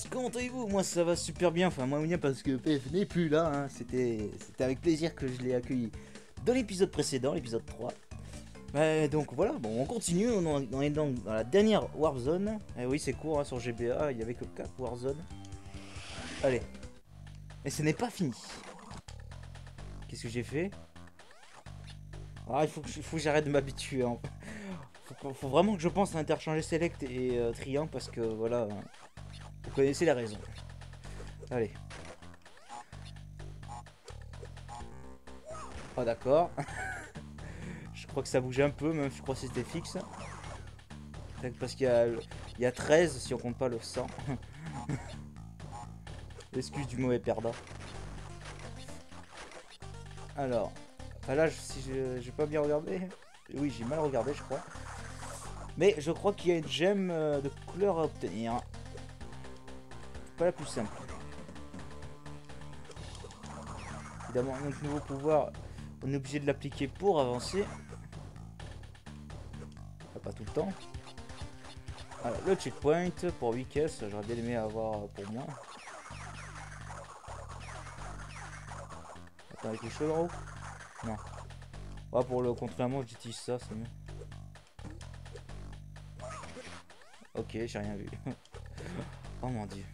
comment allez-vous? Moi ça va super bien, enfin moins bien parce que PF n'est plus là, hein. C'était avec plaisir que je l'ai accueilli dans l'épisode précédent, l'épisode 3. Donc voilà, bon on continue, on est dans la dernière Warzone. Eh oui c'est court hein, sur GBA, il y avait que 4 Warzone. Allez, et ce n'est pas fini. Qu'est-ce que j'ai fait? Ah, il faut que j'arrête de m'habituer, hein. Faut vraiment que je pense à interchanger Select et Triangle parce que voilà, vous connaissez la raison. Allez. Oh d'accord. Je crois que ça bouge un peu, même je crois que c'était fixe. Parce qu'il y a 13 si on compte pas le 100. Excuse du mauvais perdant. Alors, enfin là, si j'ai pas bien regardé. Oui, j'ai mal regardé, je crois. Mais je crois qu'il y a une gemme de couleur à obtenir. Pas la plus simple. Évidemment, notre nouveau pouvoir, on est obligé de l'appliquer pour avancer. Pas tout le temps. Alors, le checkpoint pour 8 caisses, j'aurais bien aimé avoir pour moi. Attends, avec les choses en haut? Non. Ah, pour le contre-la-montre, j'utilise ça, c'est mieux. Ok, j'ai rien vu. Oh mon dieu.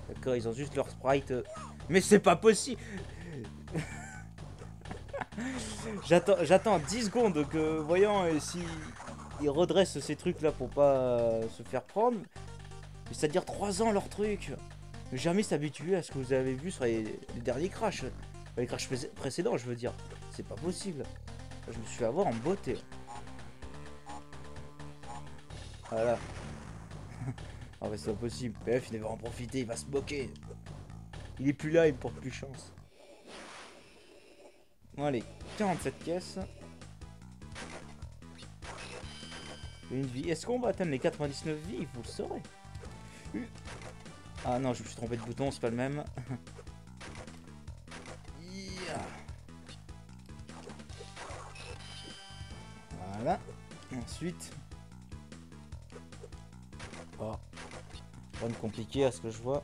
D'accord, ils ont juste leur sprite. Mais c'est pas possible. J'attends 10 secondes que, voyons, si ils redressent ces trucs là pour pas se faire prendre. Mais ça dure 3 ans leur truc. Jamais s'habituer à ce que vous avez vu sur les derniers crashs. Les crashs précédents, je veux dire. C'est pas possible. Je me suis fait avoir en beauté. Voilà. Ah bah c'est pas possible. PF il va en profiter, il va se moquer. Il est plus là, il porte plus chance. Bon allez, 47 caisses. Une vie. Est-ce qu'on va atteindre les 99 vies? Vous le saurez. Ah non, je me suis trompé de bouton, c'est pas le même. Yeah. Voilà. Ensuite. Oh. Rien de compliqué à ce que je vois.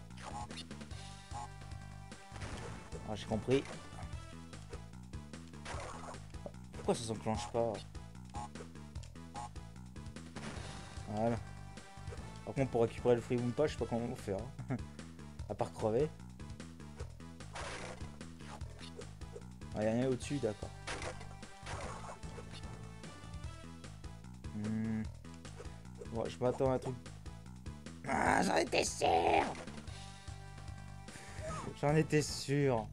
Ah, j'ai compris. Pourquoi ça s'enclenche pas? Voilà. Par contre, pour récupérer le free Wumpa, je sais pas comment on va faire. Hein. À part crever. Ah, y'a rien au-dessus, d'accord. Bon, je m'attends à un truc. Ah, j'en étais sûr! J'en étais sûr.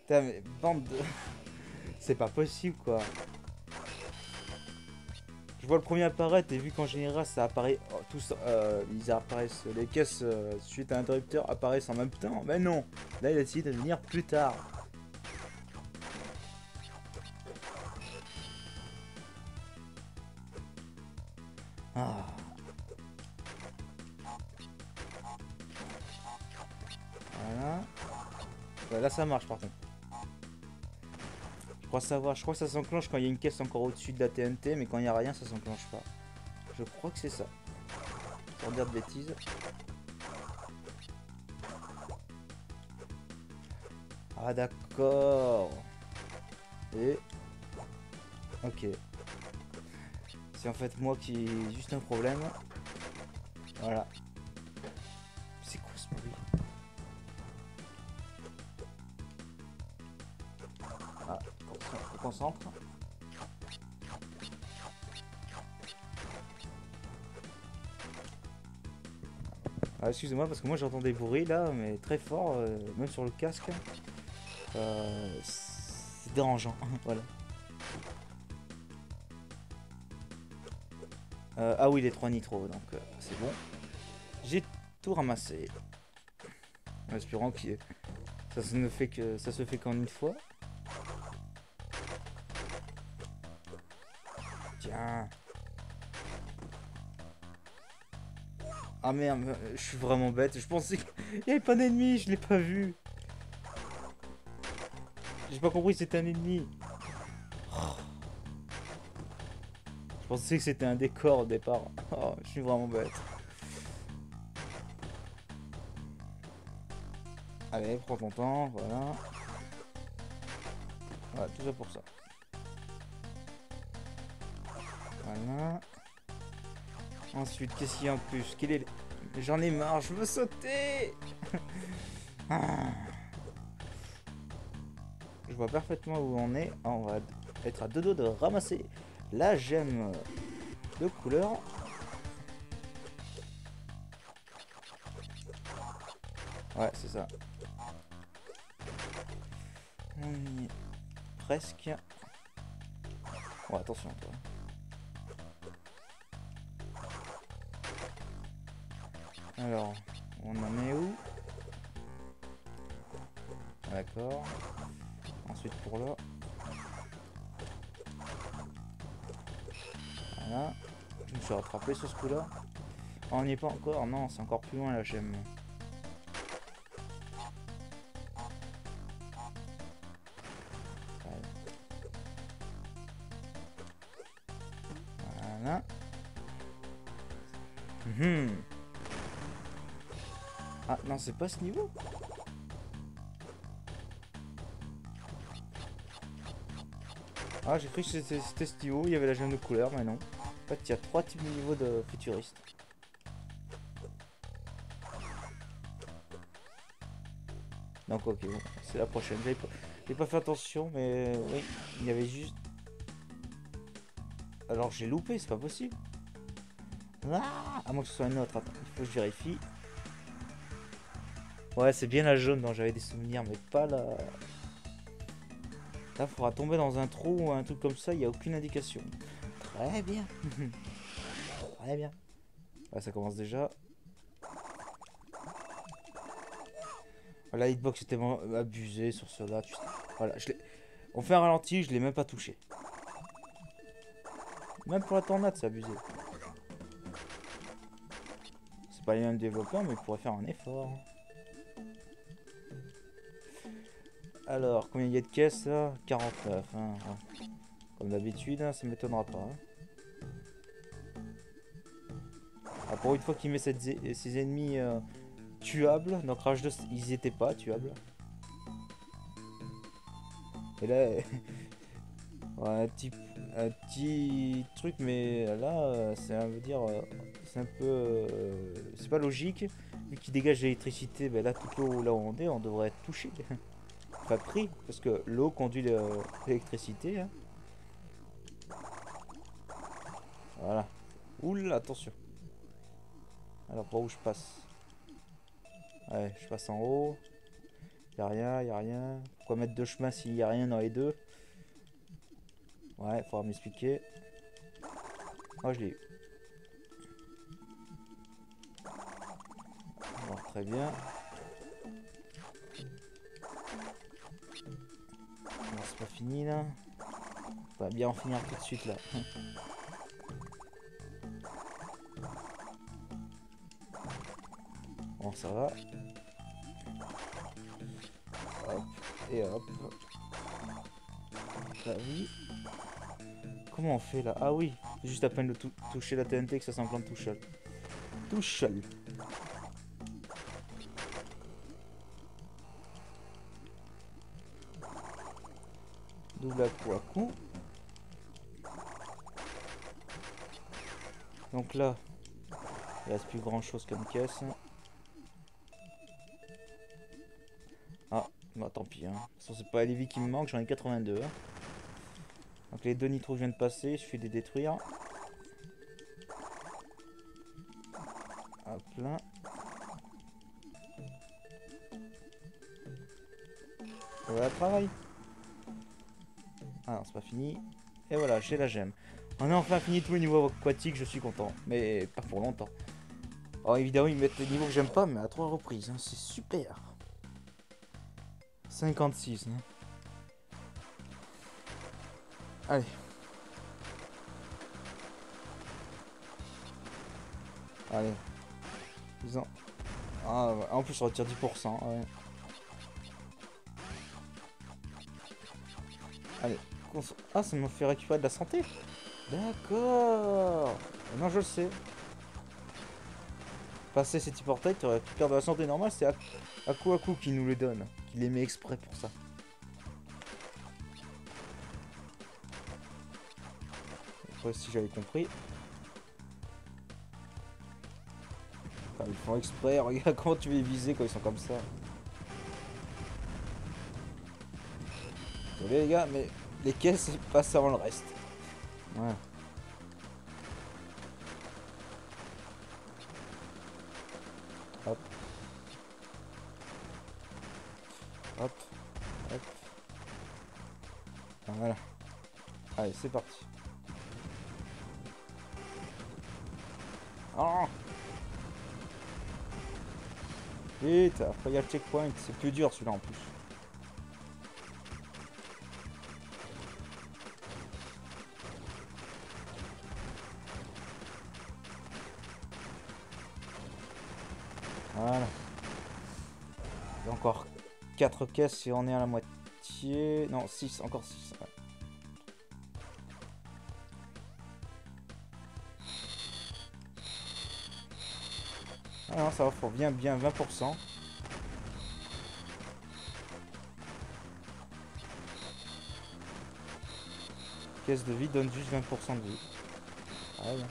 Putain, mais bande de. C'est pas possible, quoi. Je vois le premier apparaître et vu qu'en général ça apparaît tous, ils apparaissent, les caisses suite à l'interrupteur apparaissent en même temps. Mais non, là il a décidé de venir plus tard. Ah. Voilà. Ouais, là ça marche par contre. Je crois que ça s'enclenche quand il y a une caisse encore au-dessus de la TNT, mais quand il n'y a rien, ça s'enclenche pas. Je crois que c'est ça. Sans dire de bêtises. Ah d'accord. Et... Ok. C'est en fait moi qui ai juste un problème. Voilà. C'est quoi ce bruit? Ah, on concentre. Ah, excusez-moi parce que moi j'entends des bruits là, mais très fort, même sur le casque. C'est dérangeant, voilà. Ah oui, les 3 nitros, donc c'est bon. J'ai tout ramassé. En espérant que ça se fait qu'en une fois. Tiens. Ah merde, je suis vraiment bête. Je pensais qu'il n'y avait pas d'ennemi, je l'ai pas vu. J'ai pas compris que c'était un ennemi. pensais que c'était un décor au départ. Oh, je suis vraiment bête. Allez, prends ton temps, voilà. Voilà, tout ça pour ça. Voilà. Ensuite, qu'est-ce qu'il y a en plus? J'en ai marre, je veux sauter. Ah. Je vois parfaitement où on est. On va être à deux doigts de ramasser la gemme de couleur. Ouais, c'est ça. On y est presque. Oh, attention, toi. Alors, on en est où? D'accord. Ensuite pour là. Voilà. Je me suis rattrapé sur ce coup-là. Oh, on n'y est pas encore. Non, c'est encore plus loin la gemme. Voilà. Ah non, c'est pas ce niveau. Ah, j'ai cru que c'était ce niveau, il y avait la gemme de couleur, mais non. En fait, il y a 3 types de niveaux de futuristes. Donc ok, bon, c'est la prochaine. J'ai pas fait attention, mais oui, il y avait juste... Alors j'ai loupé, c'est pas possible. Ah, à moins que ce soit une autre, attends, il faut que je vérifie. Ouais, c'est bien la jaune dont j'avais des souvenirs, mais pas la... Là, il faudra tomber dans un trou ou un truc comme ça, il n'y a aucune indication. Très bien. Très bien. Ouais, ça commence déjà. La hitbox était vraiment abusée sur cela. Voilà, on fait un ralenti, je l'ai même pas touché. Même pour la tornade, c'est abusé. C'est pas les mêmes développeurs, mais ils pourraient faire un effort. Alors, combien il y a de caisses là? 49. Hein, ouais. Comme d'habitude, hein, ça m'étonnera pas. Hein. Ah, pour une fois qu'il met ses ennemis tuables, dans Crash 2, ils étaient pas tuables. Et là, ouais, un petit truc, mais là, ça veut dire, c'est un peu, c'est pas logique. Vu qu'il dégage l'électricité, ben là, tout l'eau là où on est, on devrait être touché. Enfin, pris, parce que l'eau conduit l'électricité. Hein. Voilà. Oula, attention. Alors, par où je passe? Ouais, je passe en haut. Y'a rien, y'a rien. Pourquoi mettre deux chemins s'il y a rien dans les deux? Ouais, faudra m'expliquer. Oh, je l'ai eu. Bon, très bien. Non, c'est pas fini là. On va bien en finir tout de suite là. Bon, ça va. Hop, et hop. La vie. Comment on fait là? Ah oui, juste à peine de toucher la TNT que ça s'implante tout seul. Tout seul. Double à coup. Donc là, il reste plus grand chose comme caisse. Ah, bah tant pis. Hein. De toute façon, c'est pas les vies qui me manquent, j'en ai 82. Hein. Donc les deux nitros que je viens de passer, il suffit de les détruire. Hop là. Voilà, travail. Ah non, c'est pas fini. Et voilà, j'ai la gemme. On a enfin fini tous les niveaux aquatiques, je suis content. Mais pas pour longtemps. Alors évidemment, ils mettent les niveaux que j'aime pas, mais à 3 reprises. Hein. C'est super. 56. Hein. Allez. Allez. Disons. Ah, en plus, on retire 10%. Ouais. Allez. Ah, ça m'a fait récupérer de la santé. D'accord. Non, je le sais. Passer ces petits portails, tu récupères de la santé normale, c'est Aku Aku qui nous le donne. Qui les met exprès pour ça. Après, si j'avais compris. Enfin, ils font exprès, regarde comment tu les viser quand ils sont comme ça. Désolé les gars, mais les caisses passent avant le reste. Ouais. Hop. Hop. Hop. Voilà. Allez, c'est parti. Oh, vite, après il y a le checkpoint, c'est plus dur celui-là en plus. Voilà. Il y a encore 4 caisses et on est à la moitié. Non, 6, encore 6. Ouais. Ah non, ça va, faut bien 20%. Caisse de vie donne juste 20% de vie. Ah ouais.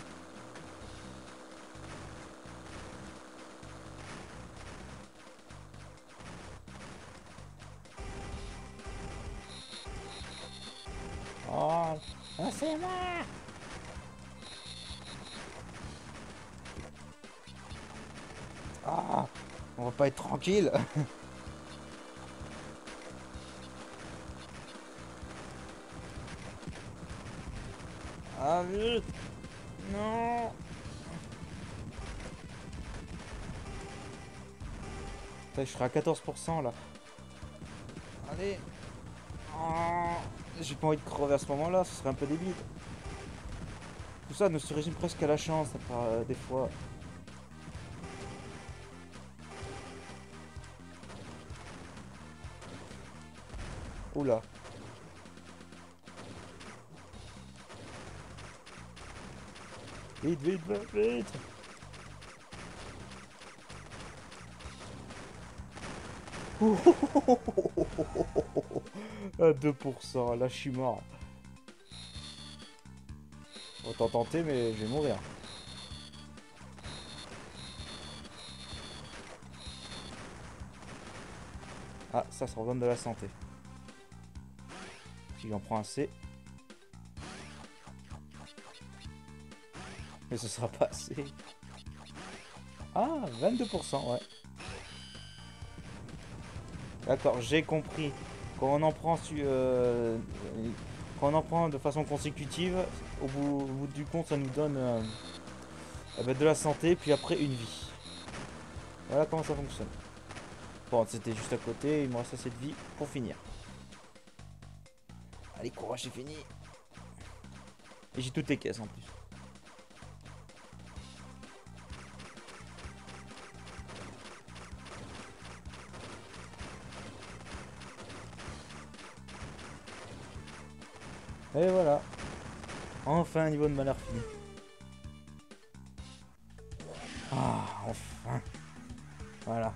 Oh, c'est moi. Ah, on va pas être tranquille. Ah vite. Non. Putain, je serai à 14% là. Allez. Oh, j'ai pas envie de crever à ce moment-là, ce serait un peu débile. Tout ça ne se résume presque à la chance, des fois. Oula. Vite, vite, vite, vite. À 2%, là je suis mort. Autant tenter, mais je vais mourir. Ah, ça redonne de la santé. Si j'en prends assez. Mais ce sera pas assez. Ah, 22%, ouais. D'accord, j'ai compris. Quand on en prend quand on en prend de façon consécutive, au bout du compte, ça nous donne de la santé, puis après une vie. Voilà comment ça fonctionne. Bon, c'était juste à côté, il me reste assez de vie pour finir. Allez, courage, c'est fini. Et j'ai toutes les caisses en plus. Et voilà. Enfin un niveau de malheur fini. Ah, enfin. Voilà.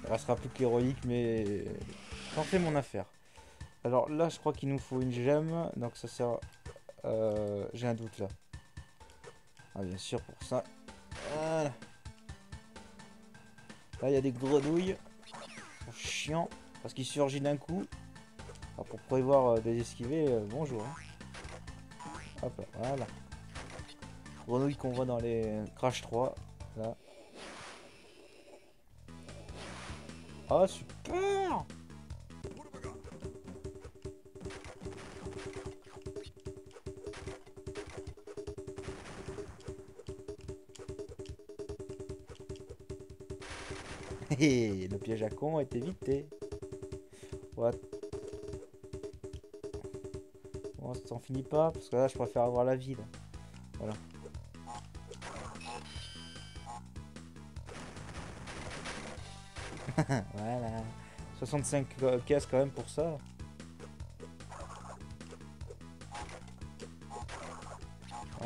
Il restera plus qu'héroïque, mais j'en fais mon affaire. Alors là, je crois qu'il nous faut une gemme. Donc ça sert... j'ai un doute là. Ah, bien sûr, pour ça. Voilà. Là, il y a des grenouilles. Chiant. Parce qu'il surgit d'un coup. Alors, pour prévoir de les esquiver, bonjour. Hein. Hop là, voilà. Grenouille qu'on voit dans les Crash 3. Là. Ah, super. Et le piège à con est évité. What? Bon, ça s'en finit pas, parce que là, je préfère avoir la vie, là. Voilà. Voilà. 65 cases quand même pour ça.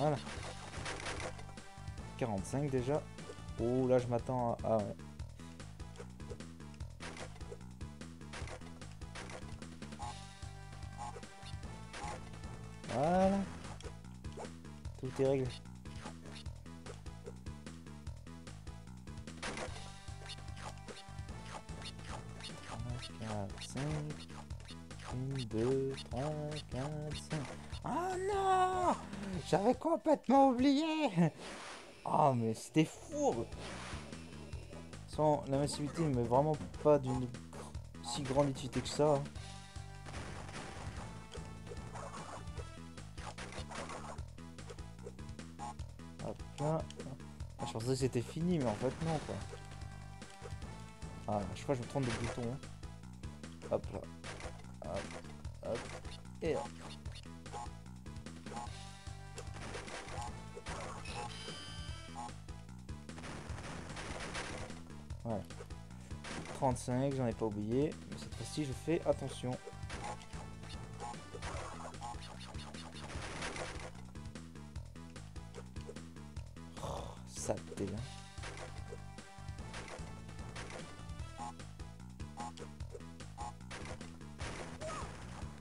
Voilà. 45 déjà. Oh là je m'attends à... Ah ouais. Voilà. Tout est réglé. 4, 5. 1, 2, 3, 4, 5. Oh non! J'avais complètement oublié! Oh mais c'était fou! Sans la massivité, mais vraiment pas d'une si grande utilité que ça. Hop là. Ah, je pensais que c'était fini, mais en fait non quoi. Ah, je crois que je me trompe de bouton. Hein. Hop là. Hop, hop. Et hop. Voilà. 35, j'en ai pas oublié. Mais cette fois-ci, je fais attention. Oh, saleté, hein.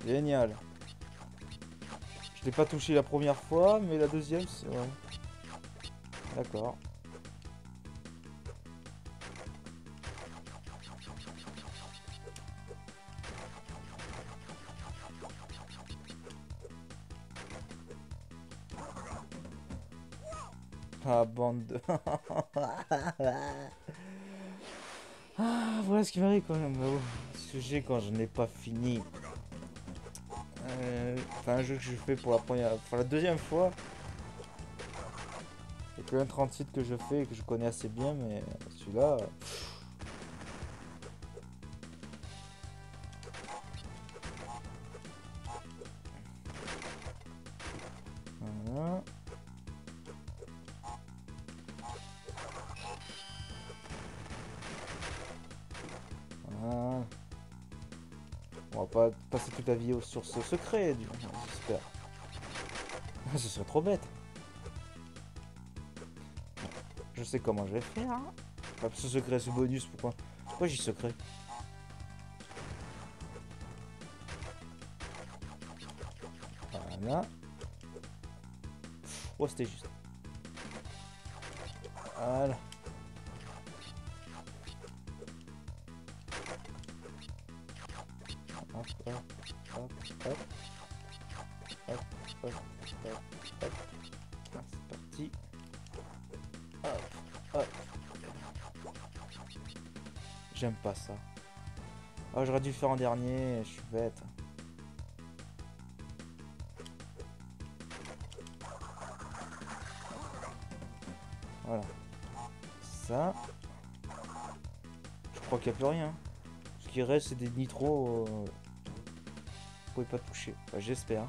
Génial. Je l'ai pas touché la première fois, mais la deuxième, c'est... Ouais. D'accord. Ah, bande de... Ah, voilà ce qui m'arrive quand même. Ce que j'ai quand je n'ai pas fini. Enfin, un jeu que je fais pour la première... Enfin, la deuxième fois. Il y a que un 37 que je fais et que je connais assez bien, mais celui-là... Voilà. Voilà. On va pas passer toute la vidéo sur ce secret, j'espère. Ce serait trop bête. Je sais comment je vais faire. Hein. Enfin, ce secret, ce bonus, pourquoi j'ai secret? Voilà. Oh, c'était juste. Voilà. Hop, hop, hop, hop. Hop, hop, hop, hop. Ah, c'est parti. Hop, hop. J'aime pas ça. Ah, j'aurais dû faire en dernier, je suis bête. Voilà. Ça. Je crois qu'il n'y a plus rien. Ce qui reste, c'est des nitros. Vous pouvez pas toucher. Enfin, j'espère.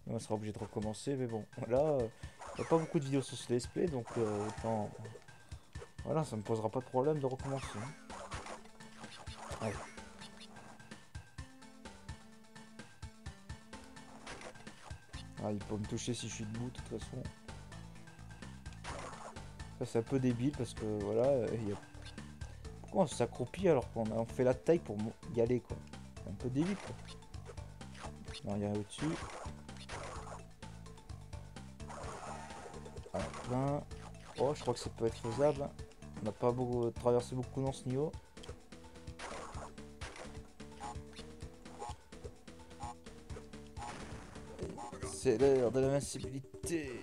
On sera obligé de recommencer, mais bon. Là, il n'y a pas beaucoup de vidéos sur ce let's play, donc autant... Voilà, ça me posera pas de problème de recommencer. Allez. Ah, il peut me toucher si je suis debout, de toute façon. Ça, c'est un peu débile parce que voilà, pourquoi on s'accroupit alors qu'on fait la taille pour y aller, quoi. C'est un peu débile, quoi. Non, il y a rien au-dessus. Ah, plein. Oh, je crois que ça peut être faisable. On n'a pas traversé beaucoup dans ce niveau. C'est l'heure de l'invincibilité.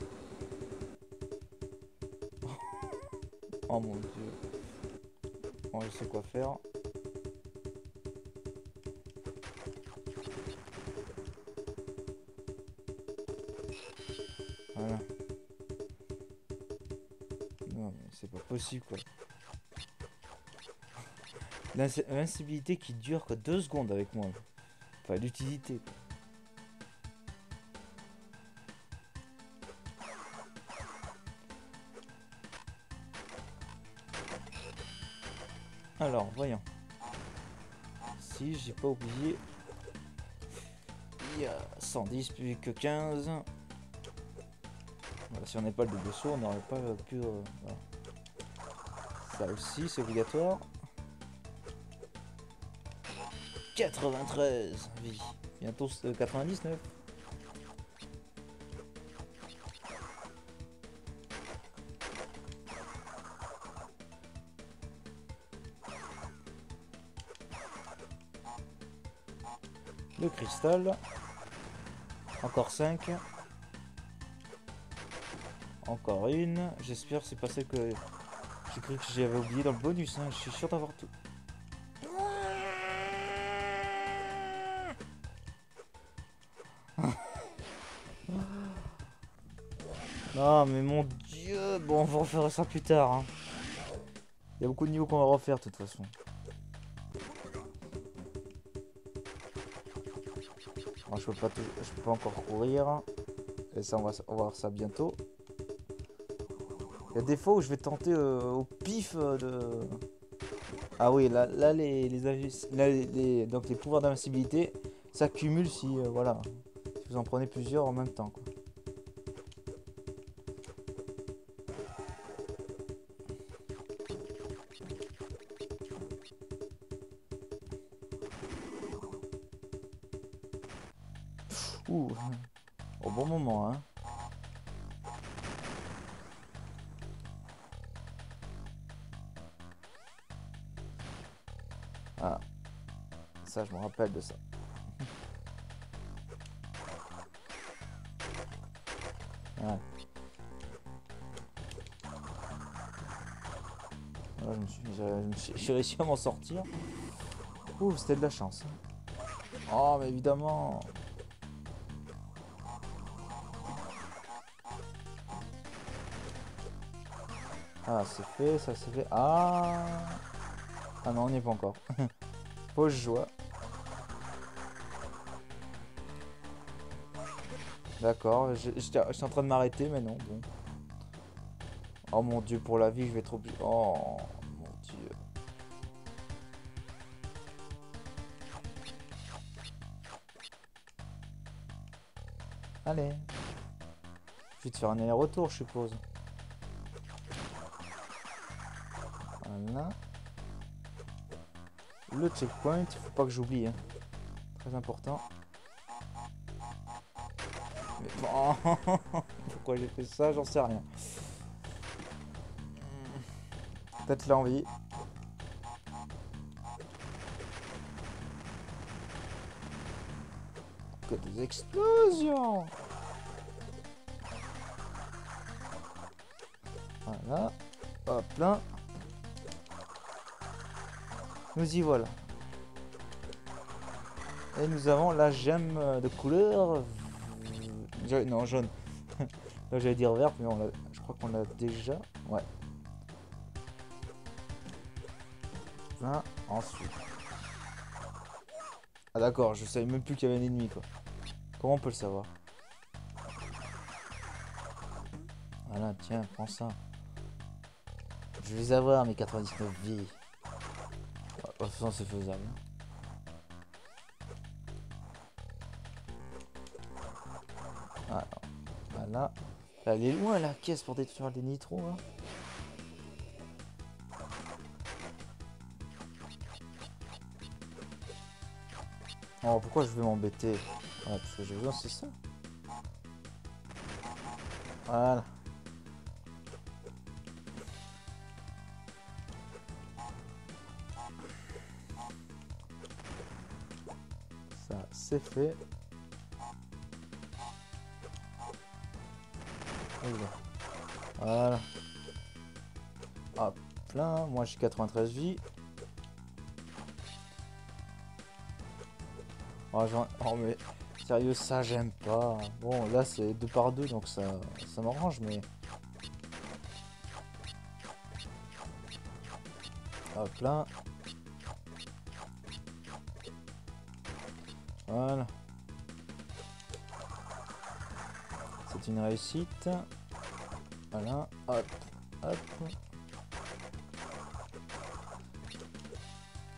Oh mon dieu. Bon, je sais quoi faire. Voilà. Non mais c'est pas possible quoi. L'invincibilité qui dure que 2 secondes avec moi. Enfin l'utilité quoi. Alors voyons. Si j'ai pas oublié. Il y a 110 plus que 15. Voilà, si on n'est pas le double saut, on n'aurait pas pu... voilà. Ça aussi, c'est obligatoire. 93 vie. Bientôt 99. Le cristal. Encore 5. Encore une. J'espère que c'est pas celle que j'ai cru que j'avais oublié dans le bonus. Hein. Je suis sûr d'avoir tout. Non mais mon dieu. Bon, on va refaire ça plus tard. Hein. Il y a beaucoup de niveaux qu'on va refaire de toute façon. Alors, je peux pas encore courir. Et ça, on va voir ça bientôt. Il y a des fois où je vais tenter au pif de... Ah oui, là donc les pouvoirs d'invincibilité s'accumulent si, voilà, si vous en prenez plusieurs en même temps, quoi. Ouh, au bon moment, hein. Ah, ça, je me rappelle de ça. Ouais. Voilà, j'ai réussi à m'en sortir. Ouh, c'était de la chance. Oh, mais évidemment. Ah, c'est fait, ça c'est fait. Ah. Ah non, on n'y est pas encore. Pause joie. D'accord, j'étais en train de m'arrêter, mais non, bon. Oh mon dieu, pour la vie, je vais trop... Oh mon dieu. Allez. Je vais te faire un aller-retour, je suppose. Voilà. Le checkpoint, il faut pas que j'oublie. Hein. Très important. Mais... Oh, pourquoi j'ai fait ça, j'en sais rien. Peut-être l'envie. Que des explosions. Voilà. Hop là. Nous y voilà. Et nous avons la gemme de couleur... Non, jaune. Là j'allais dire verte, mais je crois qu'on l'a déjà. Ouais. Là, ensuite. Ah d'accord, je savais même plus qu'il y avait un ennemi, quoi. Comment on peut le savoir? Voilà, tiens, prends ça. Je vais les avoir, mes 99 vies. De toute façon, c'est faisable. Alors, voilà. Elle est loin la caisse pour détruire les nitros. Hein. Oh, pourquoi je vais m'embêter? Ouais, parce que j'ai besoin, c'est ça. Voilà. Ça, c'est fait. Voilà. Hop, plein. Moi, j'ai 93 vies. Oh, oh, mais sérieux, ça, j'aime pas. Bon, là, c'est 2 par 2, donc ça m'arrange, mais... Hop là. Voilà. C'est une réussite. Voilà. Hop. Hop.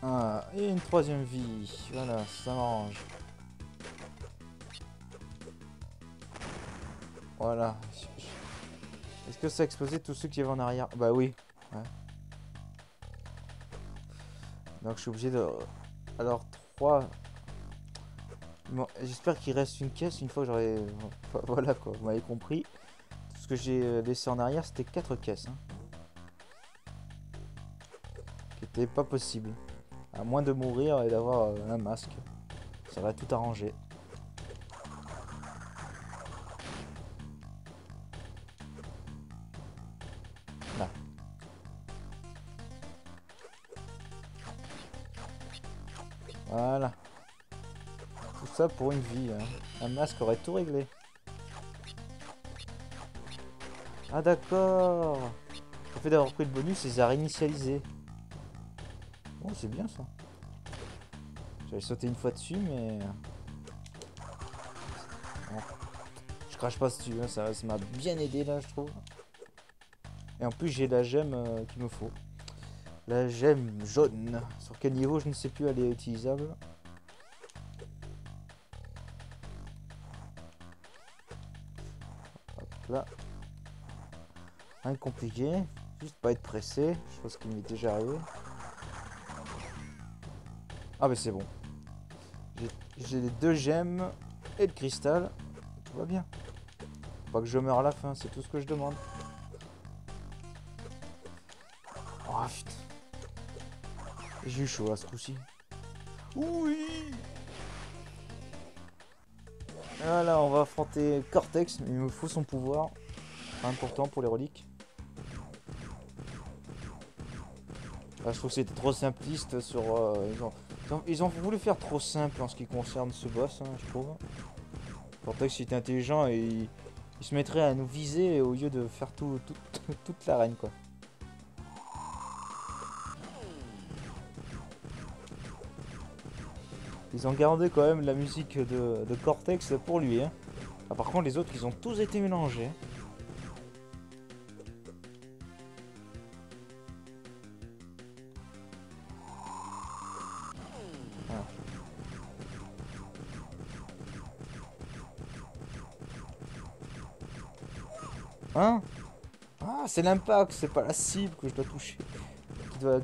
Ah, et une 3e vie. Voilà, ça m'arrange. Voilà. Est-ce que ça a explosé tous ceux qui avaient en arrière? Bah oui. Ouais. Donc je suis obligé de... Alors 3. Bon, j'espère qu'il reste une caisse une fois que j'aurai... Voilà quoi, vous m'avez compris. Tout ce que j'ai laissé en arrière, c'était 4 caisses. Hein. Qui était pas possible. À moins de mourir et d'avoir un masque. Ça va tout arranger. Là. Voilà. Tout ça pour une vie. Hein. Un masque aurait tout réglé. Ah d'accord. Le fait d'avoir pris le bonus, il les a réinitialisés. Bon, c'est bien ça. J'avais sauté une fois dessus, mais... Bon. Je crache pas dessus, hein. Ça m'a bien aidé là, je trouve. Et en plus, j'ai la gemme qu'il me faut. La gemme jaune. Sur quel niveau, je ne sais plus, elle est utilisable. Hop là. Rien de compliqué. Juste pas être pressé. Chose qui m'est déjà arrivé. Ah, mais c'est bon. J'ai les 2 gemmes et le cristal. Tout va bien. Faut pas que je meure à la fin, c'est tout ce que je demande. Oh putain. J'ai eu chaud à ce coup-ci. Oui. Voilà, on va affronter Cortex. Il me faut son pouvoir. Important pour les reliques. Là, je trouve que c'était trop simpliste sur... ils ont voulu faire trop simple en ce qui concerne ce boss, hein, je trouve. Cortex il était intelligent et il se mettrait à nous viser au lieu de faire toute l'arène, quoi. Ils ont gardé quand même la musique de Cortex pour lui. Hein. Ah, par contre, les autres, ils ont tous été mélangés. Hein? Ah, c'est l'impact, c'est pas la cible que je dois toucher. Ouais.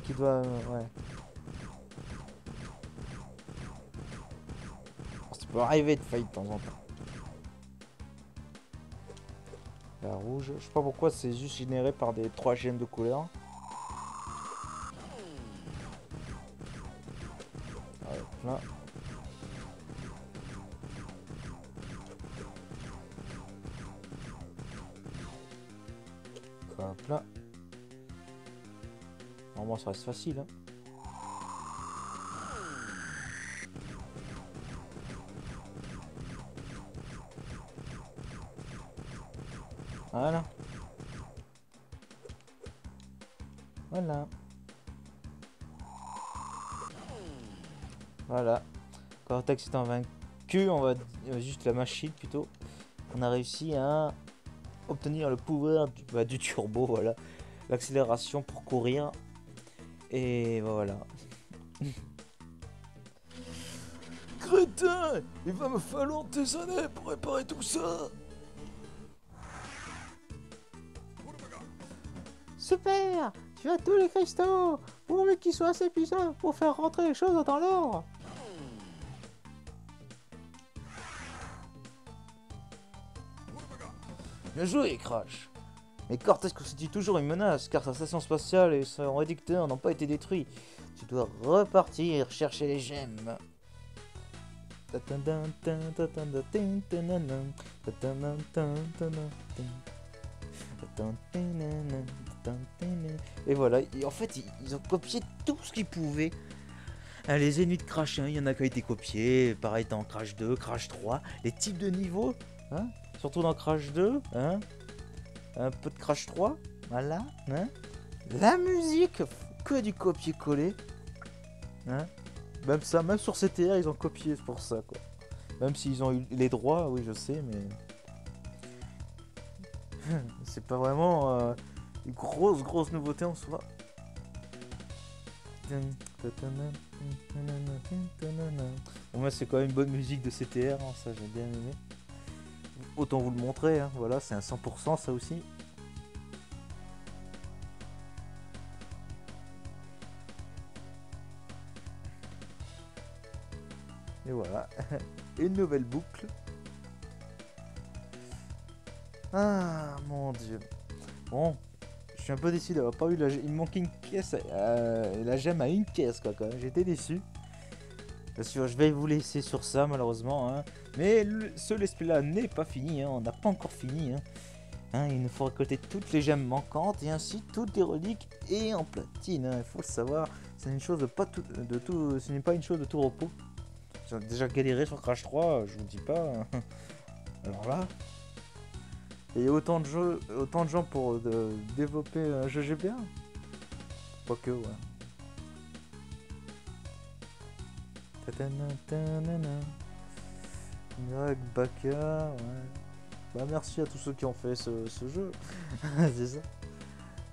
Ça peut arriver de faillir de temps en temps. La rouge, je sais pas pourquoi c'est juste généré par des 3 gemmes de couleur. Hop là. Hop là. Normalement ça reste facile. Hein. Voilà. Voilà. Voilà. Cortex étant vaincu, on va juste la machine plutôt. On a réussi à obtenir le pouvoir du turbo, voilà. L'accélération pour courir. Et voilà. Crétin! Il va me falloir des années pour réparer tout ça! Super! Tu as tous les cristaux! Pourvu qu'ils soient assez puissants pour faire rentrer les choses dans l'ordre! Bien joué, Crash! Mais Cortex constitue toujours une menace car sa station spatiale et son réducteur n'ont pas été détruits. Tu dois repartir chercher les gemmes. Et voilà, et en fait ils ont copié tout ce qu'ils pouvaient. Les ennemis de Crash 1, il y en a qui ont été copiés, pareil dans Crash 2, Crash 3, les types de niveaux, hein, surtout dans Crash 2, hein, un peu de Crash 3, voilà, hein, la musique, que du copier-coller, hein, même ça, même sur CTR ils ont copié pour ça quoi, même s'ils ont eu les droits, oui je sais, mais c'est pas vraiment une grosse nouveauté en soi. Bon, moi c'est quand même une bonne musique de CTR, hein, ça j'ai bien aimé. autant vous le montrer, hein. Voilà, c'est un 100% ça aussi. Et voilà, une nouvelle boucle. Ah mon dieu. Bon, je suis un peu déçu d'avoir pas eu la... Il me manquait une caisse, la gemme à une caisse quoi quand même, j'étais déçu. Bien sûr, je vais vous laisser sur ça malheureusement, hein. Mais ce let's play là n'est pas fini, hein. On n'a pas encore fini. Hein. Hein, il nous faut récolter toutes les gemmes manquantes et ainsi toutes les reliques et en platine. Hein. Il faut le savoir, c'est une chose de pas tout, ce n'est pas une chose de tout repos. J'ai déjà galéré sur Crash 3, je vous dis pas. Hein. Alors là, il y a autant de gens pour développer un jeu GBA. Pas que, ouais. Greg, Baka, ouais. Bah merci à tous ceux qui ont fait ce jeu. C'est ça.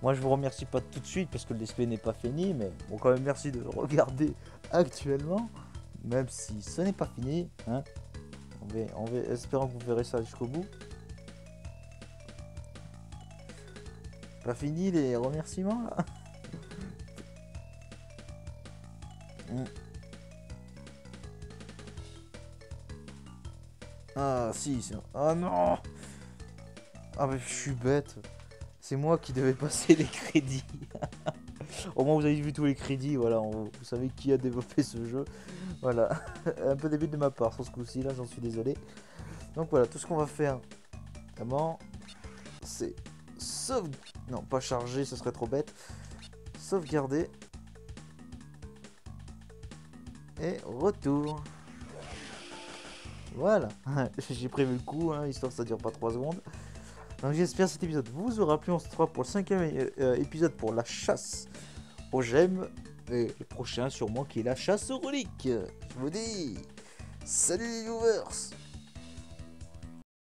Moi je vous remercie pas tout de suite parce que le display n'est pas fini, mais bon quand même merci de regarder actuellement, même si ce n'est pas fini. Hein. On va espérant que vous verrez ça jusqu'au bout. Pas fini les remerciements là. Ah si, c'est... Oh non. Ah mais je suis bête. C'est moi qui devais passer les crédits. Au moins vous avez vu tous les crédits, voilà, vous savez qui a développé ce jeu. Voilà, un peu début de ma part sur ce coup-ci, là j'en suis désolé. Donc voilà, tout ce qu'on va faire, notamment, c'est non, pas charger, ce serait trop bête. Sauvegarder. Et retour. Voilà, j'ai prévu le coup, hein, histoire que ça dure pas 3 secondes. Donc j'espère que cet épisode vous aura plu. On se retrouve pour le 5e épisode pour la chasse aux gemmes. Et le prochain sûrement qui est la chasse aux reliques. Je vous dis, salut les viewers.